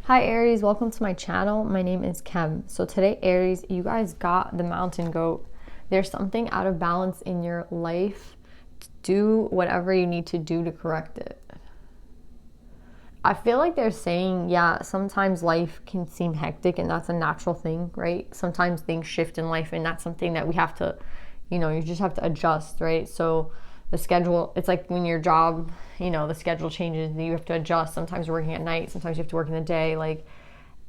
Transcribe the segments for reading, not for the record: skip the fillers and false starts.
Hi Aries, welcome to my channel. My name is Kem. So today, Aries, you guys got the mountain goat. There's something out of balance in your life. Do whatever you need to do to correct it. I feel like they're saying, yeah, sometimes life can seem hectic and that's a natural thing, right? Sometimes things shift in life and that's something that we have to, you just have to adjust, right? So the schedule, it's like when your job, the schedule changes, you have to adjust. Sometimes you're working at night, sometimes you have to work in the day. Like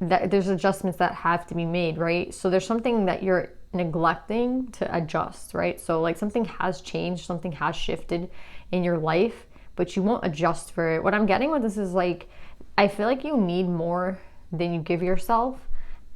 that, there's adjustments that have to be made, right? So there's something that you're neglecting to adjust, right? So like something has changed, something has shifted in your life, but you won't adjust for it. What I'm getting with this is like, I feel like you need more than you give yourself,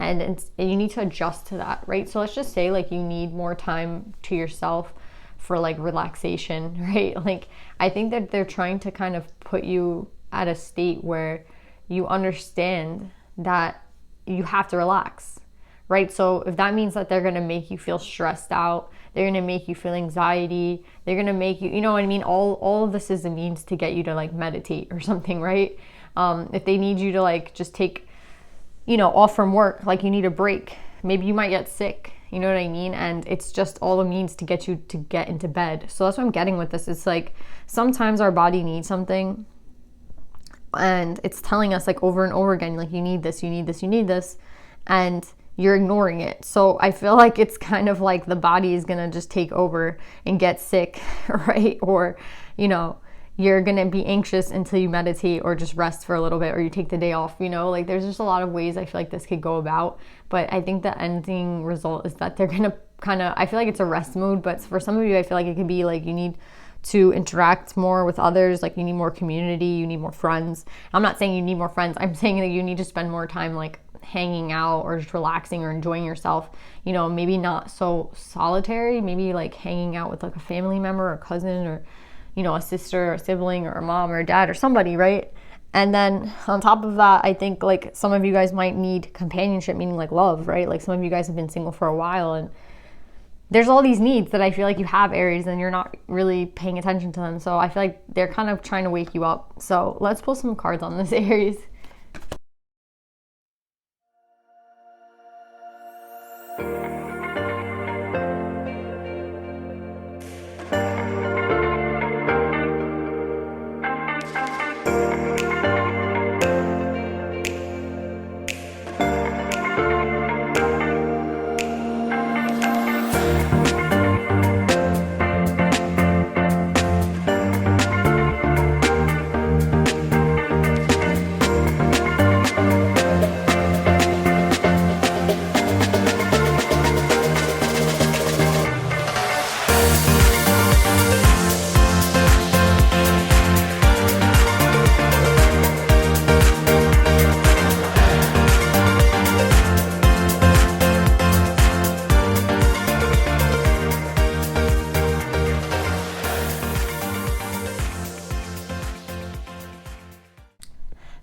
and you need to adjust to that, right? So let's just say like you need more time to yourself for like relaxation, right? Like I think that they're trying to kind of put you at a state where you understand that you have to relax, right? So if that means that they're going to make you feel stressed out, they're going to make you feel anxiety, they're going to make you, you know what I mean? All of this is a means to get you to like meditate or something, right? If they need you to like just take, off from work, like you need a break, maybe you might get sick, you know what I mean? And it's just all the means to get you to get into bed. So that's what I'm getting with this. It's like sometimes our body needs something and it's telling us like over and over again, like you need this, you need this, you need this, and you're ignoring it. So I feel like it's kind of like the body is gonna just take over and get sick, right? Or, you're gonna be anxious until you meditate or just rest for a little bit, or you take the day off, like there's just a lot of ways I feel like this could go about. But I think the ending result is that they're gonna I feel like it's a rest mode, but for some of you I feel like it could be like you need to interact more with others, like you need more community, you need more friends. I'm not saying you need more friends, I'm saying that you need to spend more time like hanging out or just relaxing or enjoying yourself, maybe not so solitary, maybe like hanging out with like a family member or cousin or a sister or a sibling or a mom or a dad or somebody, right? And then on top of that, I think like some of you guys might need companionship, meaning like love, right? Like some of you guys have been single for a while and there's all these needs that I feel like you have, Aries, and you're not really paying attention to them. So I feel like they're kind of trying to wake you up. So let's pull some cards on this, Aries.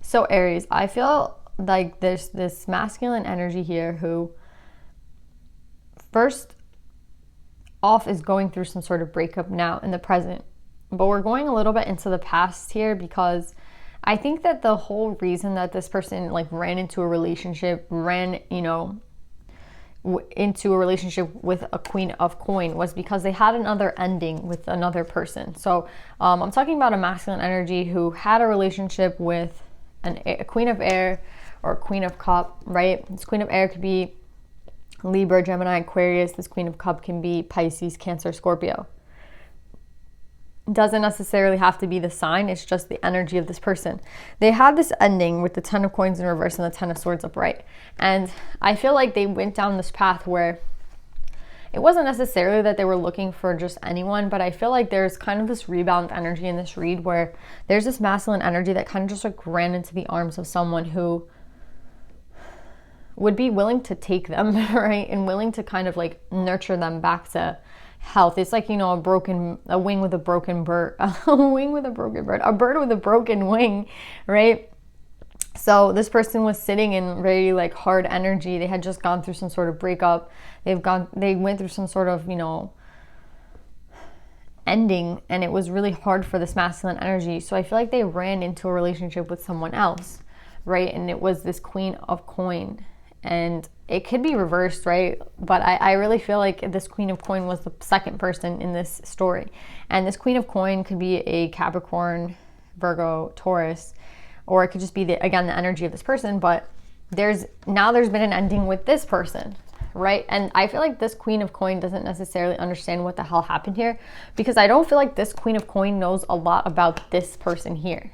So Aries, I feel like there's this masculine energy here who first off is going through some sort of breakup now in the present. But we're going a little bit into the past here because I think that the whole reason that this person like ran into a relationship, into a relationship with a Queen of Coin was because they had another ending with another person. So I'm talking about a masculine energy who had a relationship with a Queen of Air or a Queen of Cup, right? This Queen of Air could be Libra, Gemini, Aquarius. This Queen of Cup can be Pisces, Cancer, Scorpio. Doesn't necessarily have to be the sign, it's just the energy of this person. They had this ending with the 10 of Coins in reverse and the 10 of Swords upright. And I feel like they went down this path where it wasn't necessarily that they were looking for just anyone, but I feel like there's kind of this rebound energy in this read where there's this masculine energy that kind of just like ran into the arms of someone who would be willing to take them, right? And willing to kind of like nurture them back to health. It's like, a wing with a broken bird, a wing with a broken bird, a bird with a broken wing, right? So this person was sitting in very like hard energy. They had just gone through some sort of breakup. They went through some sort of, ending, and it was really hard for this masculine energy. So I feel like they ran into a relationship with someone else, right? And it was this Queen of Coin. And it could be reversed, right? But I really feel like this Queen of Coin was the second person in this story. And this Queen of Coin could be a Capricorn, Virgo, Taurus, or it could just be, again, the energy of this person. But there's been an ending with this person, right? And I feel like this Queen of Coin doesn't necessarily understand what the hell happened here, because I don't feel like this Queen of Coin knows a lot about this person here,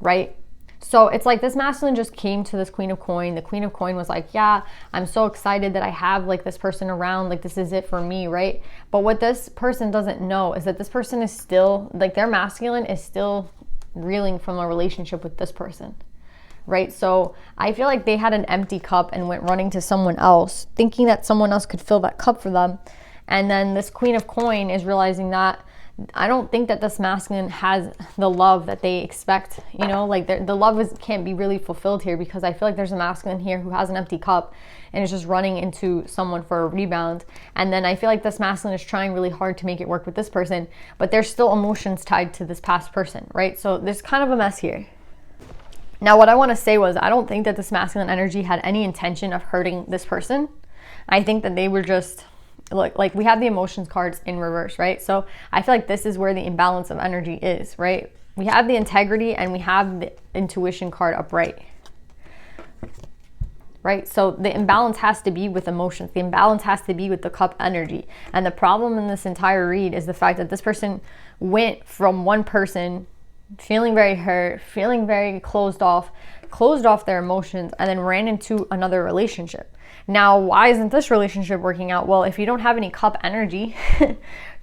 right? So it's like this masculine just came to this Queen of Coin. The Queen of Coin was like, yeah, I'm so excited that I have like this person around, like this is it for me, right? But what this person doesn't know is that this person is still, like their masculine is still reeling from a relationship with this person, right? So I feel like they had an empty cup and went running to someone else, thinking that someone else could fill that cup for them. And then this Queen of Coin is realizing that I don't think that this masculine has the love that they expect, you know, like the love can't be really fulfilled here, because I feel like there's a masculine here who has an empty cup and is just running into someone for a rebound. And then I feel like this masculine is trying really hard to make it work with this person, but there's still emotions tied to this past person, right? So there's kind of a mess here. Now, what I want to say was, I don't think that this masculine energy had any intention of hurting this person. I think that they were just, like we have the emotions cards in reverse, right? So I feel like this is where the imbalance of energy is, right? We have the integrity and we have the intuition card upright, right? So the imbalance has to be with emotions. The imbalance has to be with the cup energy. And the problem in this entire read is the fact that this person went from one person feeling very hurt, feeling very closed off their emotions, and then ran into another relationship. Now, why isn't this relationship working out? Well, if you don't have any cup energy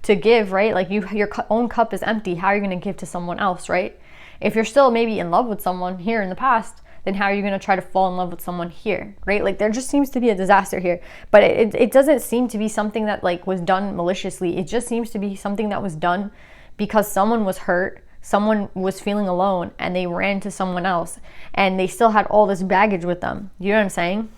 to give, right? Like your own cup is empty. How are you going to give to someone else, right? If you're still maybe in love with someone here in the past, then how are you going to try to fall in love with someone here, right? Like there just seems to be a disaster here. But it doesn't seem to be something that like was done maliciously. It just seems to be something that was done because someone was hurt, someone was feeling alone, and they ran to someone else, and they still had all this baggage with them. You know what I'm saying?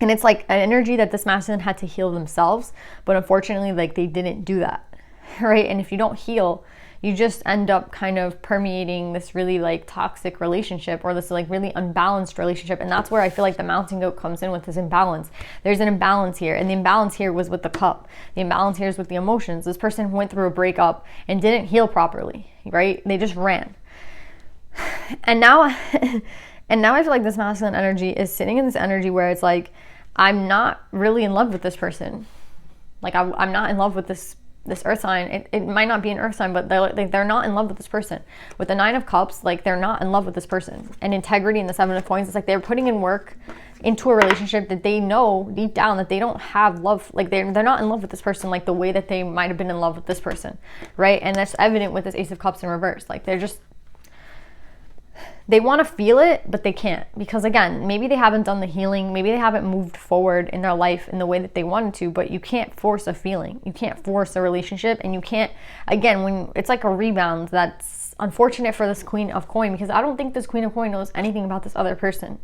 And it's like an energy that this masculine had to heal themselves, but unfortunately, like they didn't do that, right? And if you don't heal, you just end up kind of permeating this really like toxic relationship, or this like really unbalanced relationship. And that's where I feel like the mountain goat comes in with this imbalance. There's an imbalance here, and the imbalance here was with the cup. The imbalance here is with the emotions. This person went through a breakup and didn't heal properly, right? They just ran. And now I feel like this masculine energy is sitting in this energy where it's like, I'm not really in love with this person. Like I'm not in love with this earth sign. It might not be an earth sign, but they're not in love with this person. With the 9 of Cups, like they're not in love with this person. And integrity in the 7 of Coins, it's like they're putting in work into a relationship that they know deep down that they don't have love. Like they're not in love with this person like the way that they might have been in love with this person, right? And that's evident with this Ace of Cups in reverse. Like they want to feel it, but they can't, because again, maybe they haven't done the healing, maybe they haven't moved forward in their life in the way that they wanted to, but you can't force a feeling, you can't force a relationship, and you can't, again, when it's like a rebound. That's unfortunate for this Queen of Coin, because I don't think this Queen of Coin knows anything about this other person,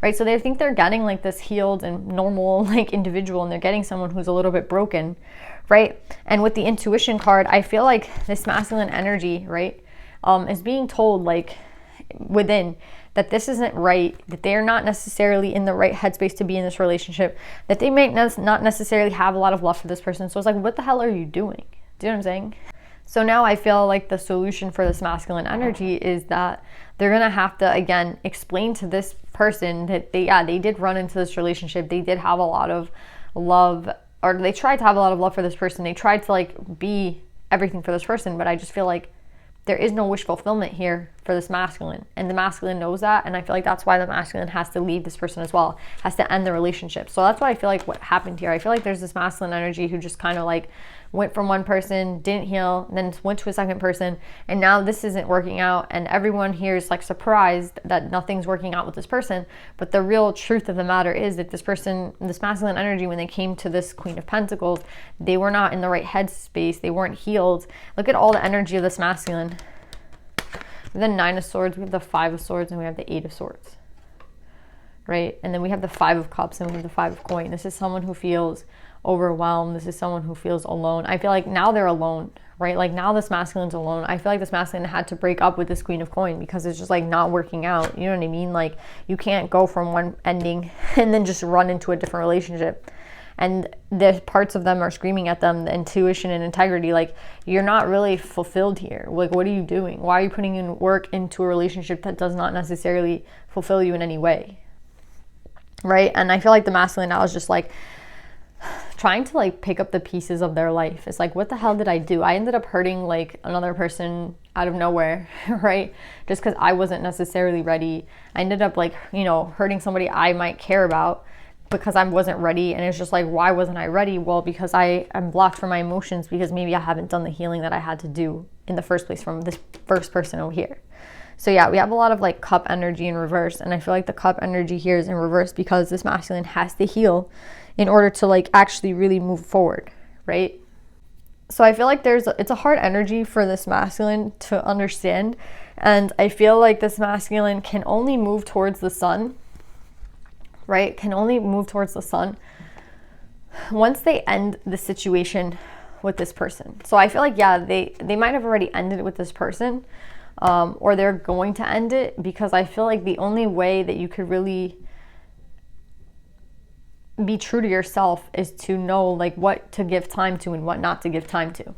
right? So they think they're getting like this healed and normal like individual, and they're getting someone who's a little bit broken, right? And with the intuition card, I feel like this masculine energy, right, is being told like within that this isn't right, that they're not necessarily in the right headspace to be in this relationship, that they might not necessarily have a lot of love for this person. So it's like, what the hell are you doing? Do you know what I'm saying? So now I feel like the solution for this masculine energy is that they're gonna have to again explain to this person that they did run into this relationship, they did have a lot of love, or they tried to have a lot of love for this person, they tried to like be everything for this person, but I just feel like there is no wish fulfillment here for this masculine, and the masculine knows that, and I feel like that's why the masculine has to leave this person as well, has to end the relationship. So that's what I feel like what happened here. I feel like there's this masculine energy who just kind of like went from one person, didn't heal, then went to a second person, and now this isn't working out, and everyone here is like surprised that nothing's working out with this person. But the real truth of the matter is that this person, this masculine energy, when they came to this Queen of Pentacles, they were not in the right headspace, they weren't healed. Look at all the energy of this masculine. We have the 9 of Swords, we have the 5 of Swords, and we have the 8 of Swords, right? And then we have the 5 of Cups, and we have the 5 of Coins. This is someone who feels overwhelmed. This is someone who feels alone. I feel like now they're alone, right? Like now this masculine's alone. I feel like this masculine had to break up with this Queen of Coin because it's just like not working out. You know what I mean? Like you can't go from one ending and then just run into a different relationship. And the parts of them are screaming at them, the intuition and integrity, like you're not really fulfilled here. Like, what are you doing? Why are you putting in work into a relationship that does not necessarily fulfill you in any way? Right? And I feel like the masculine now is just like trying to like pick up the pieces of their life. It's like, what the hell did I do? I ended up hurting like another person out of nowhere, right? Just because I wasn't necessarily ready. I ended up like, you know, hurting somebody I might care about because I wasn't ready. And it's just like, why wasn't I ready? Well, because I am blocked from my emotions because maybe I haven't done the healing that I had to do in the first place from this first person over here. So yeah, we have a lot of like cup energy in reverse. And I feel like the cup energy here is in reverse because this masculine has to heal in order to like actually really move forward, right? So I feel like it's a hard energy for this masculine to understand. And I feel like this masculine can only move towards the sun, right? Can only move towards the sun once they end the situation with this person. So I feel like, yeah, they might have already ended it with this person, or they're going to end it, because I feel like the only way that you could really be true to yourself is to know like what to give time to and what not to give time to,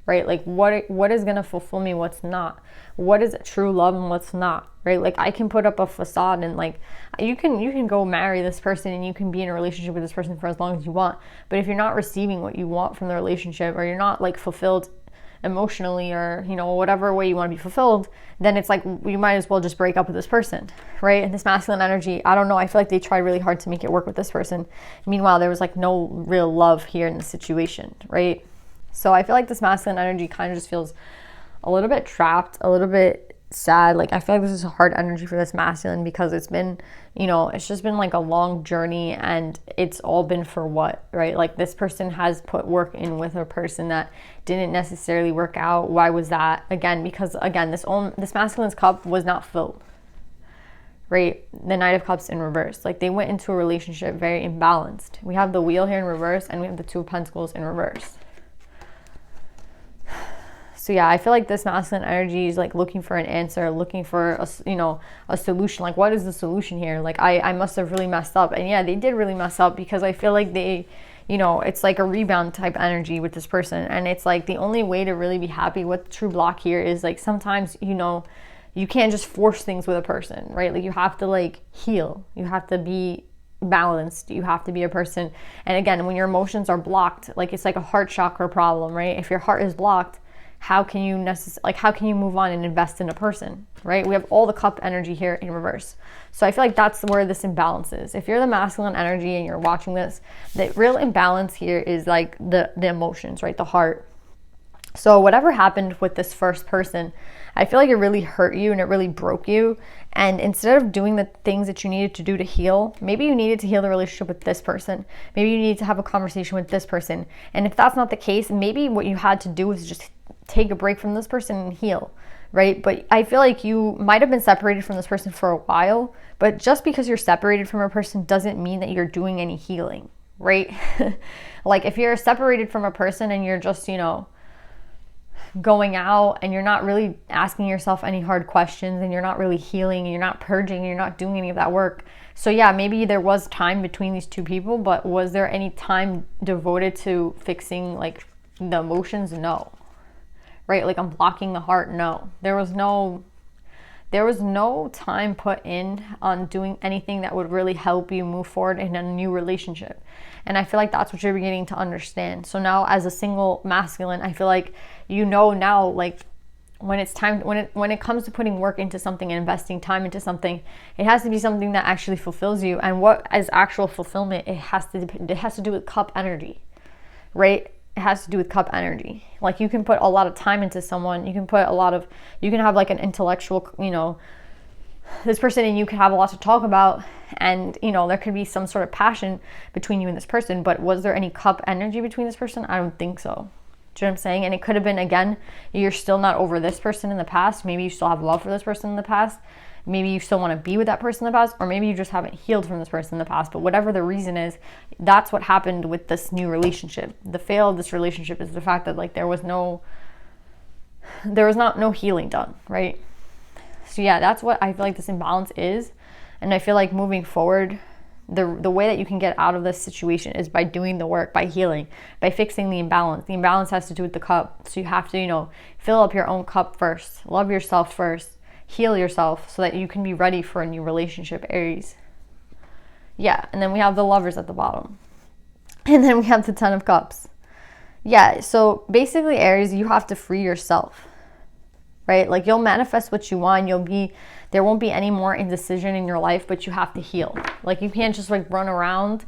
right? Like what is going to fulfill me, what's not, what is true love and what's not, right? Like I can put up a facade and like you can go marry this person and you can be in a relationship with this person for as long as you want, but if you're not receiving what you want from the relationship, or you're not like fulfilled emotionally, or you know, whatever way you want to be fulfilled, then it's like you might as well just break up with this person, right? And this masculine energy, I don't know, I feel like they tried really hard to make it work with this person. Meanwhile, there was like no real love here in the situation, right? So I feel like this masculine energy kind of just feels a little bit trapped, a little bit sad. Like I feel like this is a hard energy for this masculine because it's been, you know, it's just been like a long journey, and it's all been for what, right? Like this person has put work in with a person that didn't necessarily work out. Why was that? Again, because again, this masculine's cup was not filled, right? The Knight of Cups in reverse. Like they went into a relationship very imbalanced. We have the Wheel here in reverse, and we have the Two of Pentacles in reverse. So yeah, I feel like this masculine energy is like looking for an answer, looking for a, you know, a solution. Like what is the solution here? Like I must have really messed up. And yeah, they did really mess up, because I feel like they, you know, it's like a rebound type energy with this person. And it's like the only way to really be happy with the true block here is like sometimes, you know, you can't just force things with a person, right? Like you have to like heal. You have to be balanced. You have to be a person. And again, when your emotions are blocked, like it's like a heart chakra problem, right? If your heart is blocked, how can you move on and invest in a person, right? We have all the cup energy here in reverse. So I feel like that's where this imbalance is. If you're the masculine energy and you're watching this, the real imbalance here is like the emotions, right? The heart. So whatever happened with this first person, I feel like it really hurt you and it really broke you. And instead of doing the things that you needed to do to heal, maybe you needed to heal the relationship with this person. Maybe you needed to have a conversation with this person. And if that's not the case, maybe what you had to do was just take a break from this person and heal, right? But I feel like you might have been separated from this person for a while, but just because you're separated from a person doesn't mean that you're doing any healing, right? Like if you're separated from a person and you're just, you know, going out and you're not really asking yourself any hard questions, and you're not really healing, and you're not purging, and you're not doing any of that work. So yeah, maybe there was time between these two people, but was there any time devoted to fixing like the emotions? No. Right? Like unblocking the heart? No. There was no time put in on doing anything that would really help you move forward in a new relationship. And I feel like that's what you're beginning to understand. So now as a single masculine, I feel like you know now, like when it's time, when it comes to putting work into something and investing time into something, it has to be something that actually fulfills you. And what is actual fulfillment? It has to do with cup energy, right? It has to do with cup energy. Like you can put a lot of time into someone. You can have like an intellectual, you know, this person and you can have a lot to talk about, and you know, there could be some sort of passion between you and this person, but was there any cup energy between this person? I don't think so. Do you know what I'm saying? And it could have been, again, you're still not over this person in the past. Maybe you still have love for this person in the past. maybe you still want to be with that person in the past, or maybe you just haven't healed from this person in the past. But whatever the reason is, that's what happened with this new relationship. The fail of this relationship is the fact that like there was no healing done, right? So yeah, that's what I feel like this imbalance is. And I feel like moving forward, the way that you can get out of this situation is by doing the work, by healing, by fixing the imbalance. The imbalance has to do with the cup. So you have to, fill up your own cup first, love yourself first, heal yourself so that you can be ready for a new relationship, Aries. Yeah, and then we have the Lovers at the bottom. And then we have the Ten of Cups. Yeah, so basically, Aries, you have to free yourself, right? Like you'll manifest what you want. There won't be any more indecision in your life, but you have to heal. Like you can't just like run around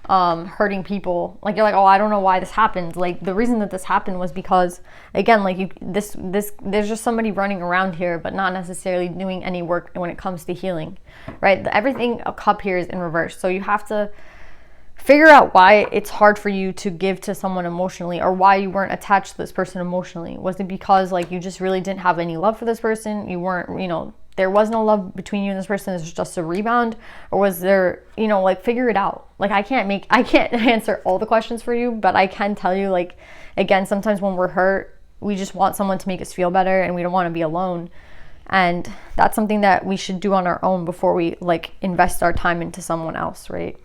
hurting people. Like you're like, oh, I don't know why this happened. Like the reason that this happened was because, again, like there's just somebody running around here, but not necessarily doing any work when it comes to healing, right? Everything, a cup here is in reverse. So you have to figure out why it's hard for you to give to someone emotionally, or why you weren't attached to this person emotionally. Was it because like you just really didn't have any love for this person? You weren't, there was no love between you and this person. It's just a rebound, or was there, like figure it out. Like I can't answer all the questions for you, but I can tell you, like, again, sometimes when we're hurt, we just want someone to make us feel better, and we don't want to be alone. And that's something that we should do on our own before we like invest our time into someone else, right?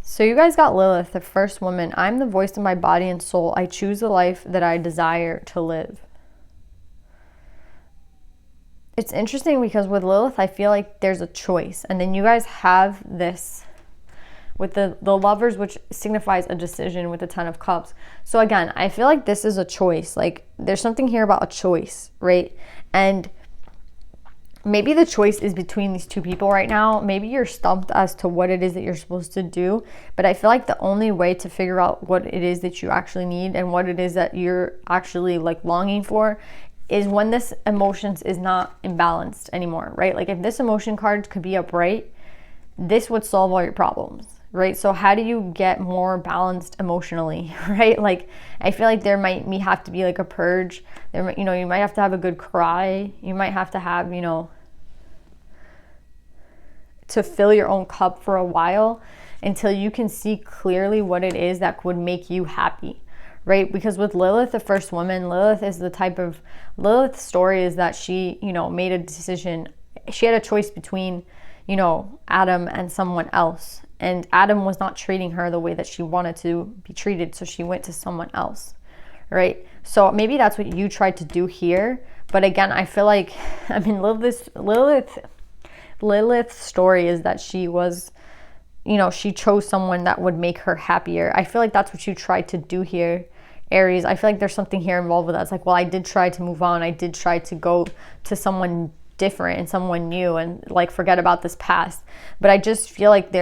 So you guys got Lilith, the first woman. I'm the voice of my body and soul. I choose the life that I desire to live. It's interesting because with Lilith, I feel like there's a choice. And then you guys have this with the Lovers, which signifies a decision with the Ten of Cups. So again, I feel like this is a choice. Like there's something here about a choice, right? And maybe the choice is between these two people right now. Maybe you're stumped as to what it is that you're supposed to do. But I feel like the only way to figure out what it is that you actually need and what it is that you're actually like longing for is when this emotions is not imbalanced anymore, right? Like if this emotion card could be upright, this would solve all your problems, right? So how do you get more balanced emotionally, right? Like I feel like there might have to be like a purge. There, you might have to have a good cry. You might have to have, to fill your own cup for a while until you can see clearly what it is that would make you happy, right? Because with Lilith, the first woman, Lilith's story is that she, made a decision. She had a choice between, Adam and someone else. And Adam was not treating her the way that she wanted to be treated. So she went to someone else, right? So maybe that's what you tried to do here. But again, I feel like, Lilith's story is that she was, she chose someone that would make her happier. I feel like that's what you tried to do here, Aries. I feel like there's something here involved with that. It's like, well, I did try to move on. I did try to go to someone different and someone new and like forget about this past. But I just feel like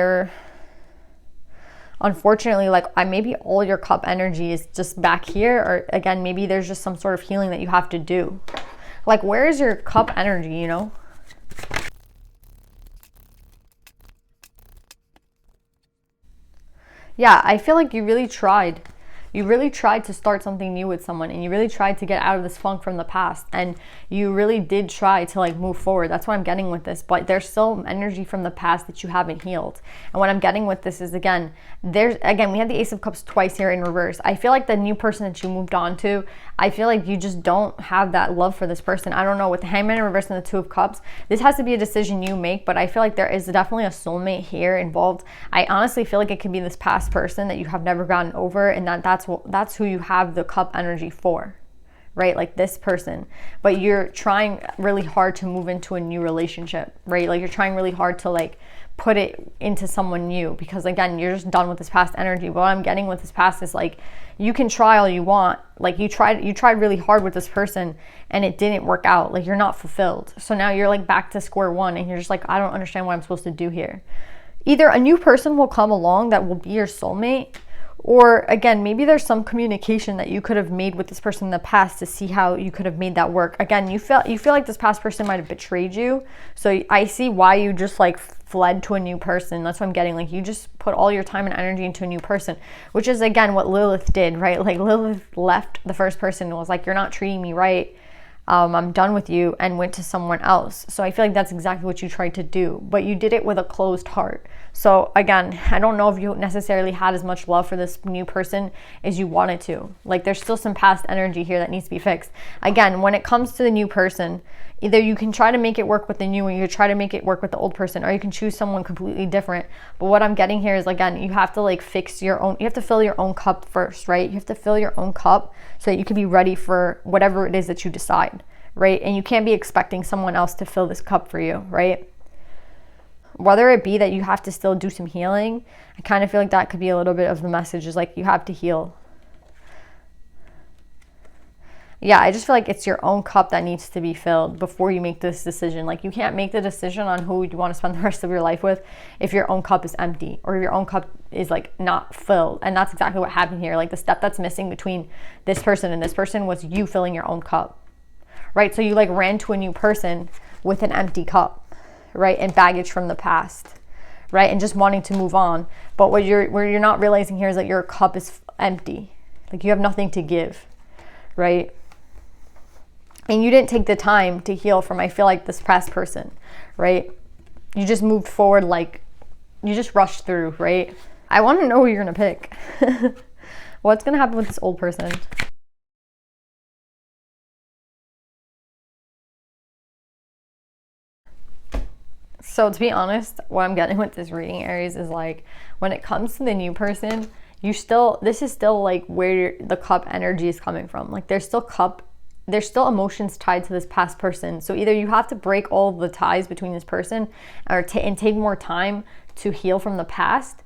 unfortunately, like maybe all your cup energy is just back here, or again, maybe there's just some sort of healing that you have to do. Like, where is your cup energy, Yeah, I feel like you really tried. You really tried to start something new with someone, and you really tried to get out of this funk from the past, and you really did try to like move forward. That's what I'm getting with this, but there's still energy from the past that you haven't healed. And what I'm getting with this is, we have the Ace of Cups twice here in reverse. I feel like the new person that you moved on to, I feel like you just don't have that love for this person. I don't know, with the Hangman in reverse and the Two of Cups, this has to be a decision you make, but I feel like there is definitely a soulmate here involved. I honestly feel like it could be this past person that you have never gotten over, and that's who you have the cup energy for, right? Like this person, but you're trying really hard to move into a new relationship, right? Like you're trying really hard to like put it into someone new, because again, you're just done with this past energy. But what I'm getting with this past is like, you can try all you want. Like you tried really hard with this person and it didn't work out. Like you're not fulfilled. So now you're like back to square one, and you're just like, I don't understand what I'm supposed to do here. Either a new person will come along that will be your soulmate, Or again, maybe there's some communication that you could have made with this person in the past to see how you could have made that work. Again, you feel like this past person might have betrayed you. So I see why you just like fled to a new person. That's what I'm getting. Like you just put all your time and energy into a new person, which is again what Lilith did, right? Like Lilith left the first person and was like, you're not treating me right. I'm done with you, and went to someone else. So I feel like that's exactly what you tried to do, but you did it with a closed heart. So again, I don't know if you necessarily had as much love for this new person as you wanted to. Like there's still some past energy here that needs to be fixed. Again, when it comes to the new person, either you can try to make it work with the new, or you can try to make it work with the old person, or you can choose someone completely different. But what I'm getting here is, again, you have to like fix your own, you have to fill your own cup first, right? You have to fill your own cup so that you can be ready for whatever it is that you decide, right? And you can't be expecting someone else to fill this cup for you, right? Whether it be that you have to still do some healing, I kind of feel like that could be a little bit of the message, is like you have to heal. Yeah, I just feel like it's your own cup that needs to be filled before you make this decision. Like you can't make the decision on who you want to spend the rest of your life with if your own cup is empty, or if your own cup is like not filled. And that's exactly what happened here. Like the step that's missing between this person and this person was you filling your own cup, right? So you like ran to a new person with an empty cup, right? And baggage from the past, right? And just wanting to move on. But what you're not realizing here is that your cup is empty. Like you have nothing to give, right? And you didn't take the time to heal from, I feel like, this past person, right? You just moved forward, like you just rushed through, right? I want to know who you're going to pick. What's going to happen with this old person? So to be honest, what I'm getting with this reading, Aries, is like when it comes to the new person, this is still like where the cup energy is coming from. Like there's still emotions tied to this past person. So either you have to break all the ties between this person, or and take more time to heal from the past.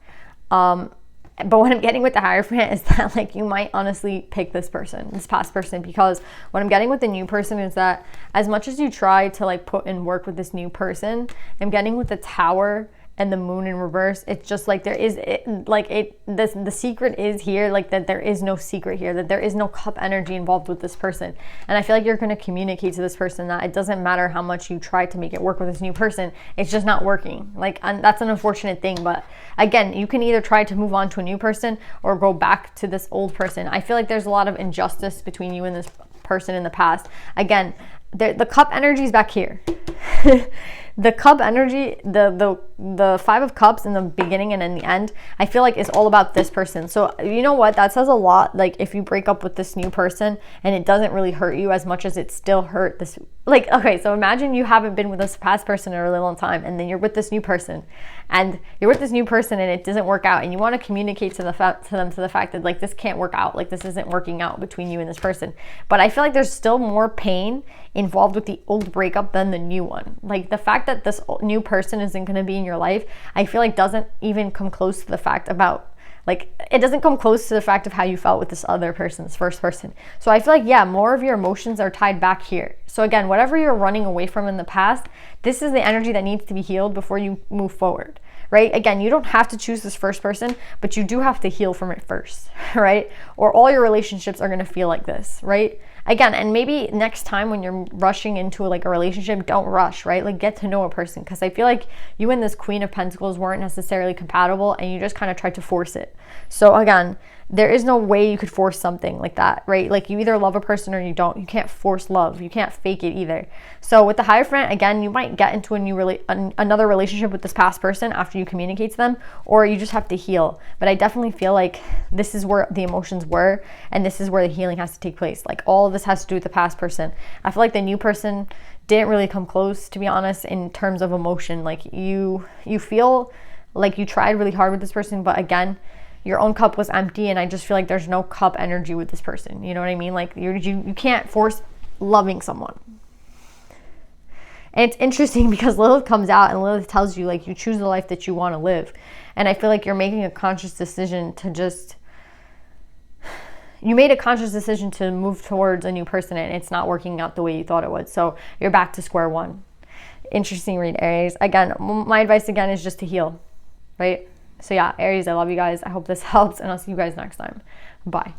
But what I'm getting with the Hierophant is that like you might honestly pick this past person, because what I'm getting with the new person is that as much as you try to like put in work with this new person, I'm getting with the Tower and the Moon in reverse, it's just like the secret is here, like that there is no secret here, that there is no cup energy involved with this person. And I feel like you're going to communicate to this person that it doesn't matter how much you try to make it work with this new person, it's just not working. Like, and that's an unfortunate thing. But again, you can either try to move on to a new person or go back to this old person. I feel like there's a lot of injustice between you and this person in the past. Again, the cup energy is back here. The cup energy, the Five of Cups in the beginning and in the end, I feel like is all about this person. So you know what? That says a lot. Like if you break up with this new person and it doesn't really hurt you as much as it still hurt this. Like, okay, so imagine you haven't been with this past person in a really long time, and then you're with this new person, and it doesn't work out, and you want to communicate to the fact that like this can't work out, like this isn't working out between you and this person. But I feel like there's still more pain involved with the old breakup than the new one. Like the fact that this new person isn't going to be in your life, I feel like doesn't even come close to the fact about, like, it doesn't come close to the fact of how you felt with this other person, this first person. So I feel like, yeah, more of your emotions are tied back here. So again, whatever you're running away from in the past, this is the energy that needs to be healed before you move forward, right? Again, you don't have to choose this first person, but you do have to heal from it first, right? Or all your relationships are going to feel like this, right? Again, and maybe next time when you're rushing into like a relationship, don't rush, right? Like get to know a person, because I feel like you and this Queen of Pentacles weren't necessarily compatible, and you just kind of tried to force it. So again, there is no way you could force something like that, right? Like you either love a person or you don't. You can't force love. You can't fake it either. So with the Hierophant, again, you might get into another relationship with this past person after you communicate to them, or you just have to heal. But I definitely feel like this is where the emotions were, and this is where the healing has to take place. Like all of this has to do with the past person. I feel like the new person didn't really come close, to be honest, in terms of emotion. Like you feel like you tried really hard with this person, but again, your own cup was empty, and I just feel like there's no cup energy with this person. You know what I mean? Like you can't force loving someone. And it's interesting because Lilith comes out and Lilith tells you like you choose the life that you want to live. And I feel like you're making a conscious decision you made a conscious decision to move towards a new person, and it's not working out the way you thought it would. So you're back to square one. Interesting read, Aries. Again, my advice again is just to heal, right? So yeah, Aries, I love you guys. I hope this helps, and I'll see you guys next time. Bye.